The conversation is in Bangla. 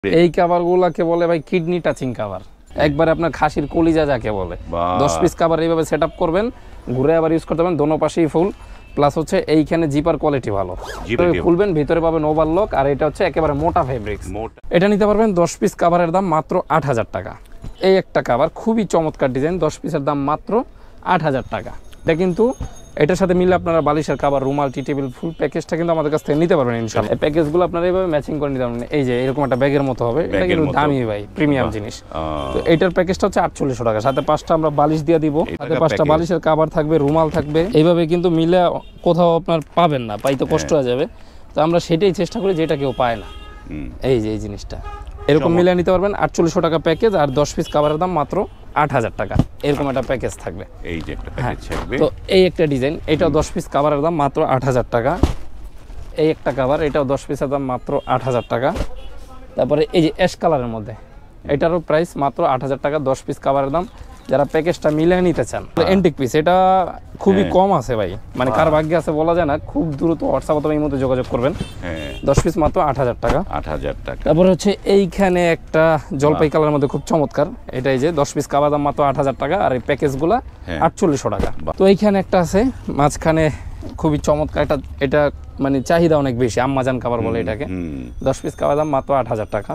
এই কভারগুলোকে বলে ভাই কিডনি টাচিং কভার, একবারে আপনার খাসির কলিজা যাকে বলে। 10 পিস কভার এইভাবে সেটআপ করবেন, ঘুরে আবার ইউজ করতে পারবেন, দোনো পাশেই ফুল। প্লাস হচ্ছে এইখানে জিপার কোয়ালিটি ভালো, খুলবেন ভিতরে পাবেন ওভারলক। আর এটা হচ্ছে একেবারে মোটা ফেব্রিক্স। এটা নিতে পারবেন 10 পিস কভারের দাম মাত্র 8000 টাকা। এই একটা কভার খুবই চমৎকার ডিজাইন, 10 পিসের দাম মাত্র 8000 টাকা। এটা কিন্তু এটার সাথে মিলে আপনারা বালিশের কভার, রুমাল, টি টেবিল ফুল প্যাকেজটা কিন্তু আমাদের কাছ থেকে নিতে পারবেন ইনশাআল্লাহ। এই প্যাকেজগুলো আপনারা এইভাবে ম্যাচিং করে নিতে পারবেন। এই যে এরকম একটা ব্যাগের মতো হবে, এটা কিন্তু দামি ভাই, প্রিমিয়াম জিনিস। তো এটার প্যাকেজটা হচ্ছে 4800 টাকা, সাথে 5টা আমরা বালিশ দিয়ে দিব, সাথে 5টা বালিশের কভার থাকবে, রুমাল থাকবে। এইভাবে কিন্তু মিলে কোথাও আপনার পাবেন না, পাইতে কষ্ট হয়ে যাবে। তো আমরা সেটাই চেষ্টা করি যেটা কেউ পায় না। এই যে এই জিনিসটা এরকম মিলিয়ে নিতে পারবেন। 4800 টাকা প্যাকেজ, আর 10 পিস কভারের দাম মাত্র 8000 টাকা। এরকম একটা প্যাকেজ থাকবে। এই যে একটা প্যাকেজ থাকবে। তো এই একটা ডিজাইন, এটাও 10 পিস কভারের দাম মাত্র 8000 টাকা। এই একটা কভার, এটাও 10 পিসের দাম মাত্র 8000 টাকা। তারপরে এই যে অ্যাশ কালারের মধ্যে, এটারও প্রাইস মাত্র 8000 টাকা, 10 পিস কভারের দাম। যারা প্যাকেজটা মিলিয়ে নিতে চান, এন্টিক পিস, এটা খুবই কম আছে ভাই, মানে কার ভাগ্যে আছে বলা যায় না। খুব দ্রুত হোয়াটসঅ্যাপ অথবা এই মধ্যে যোগাযোগ করবেন। 10 পিস মাত্র 8000 টাকা। 8000 টাকা। তারপরে হচ্ছে এইখানে একটা জলপাই কালারের মধ্যে খুব চমৎকার, এটাই যে 10 পিস কভার দাম মাত্র 8000 টাকা, আর এই প্যাকেজগুলো 4800 টাকা। তো এইখানে একটা আছে মাঝখানে খুবই চমৎকার, এটা মানে চাহিদা অনেক বেশি, আম্মাজান কভার বলে এটাকে। 10 পিস কভার দাম মাত্র 8000 টাকা।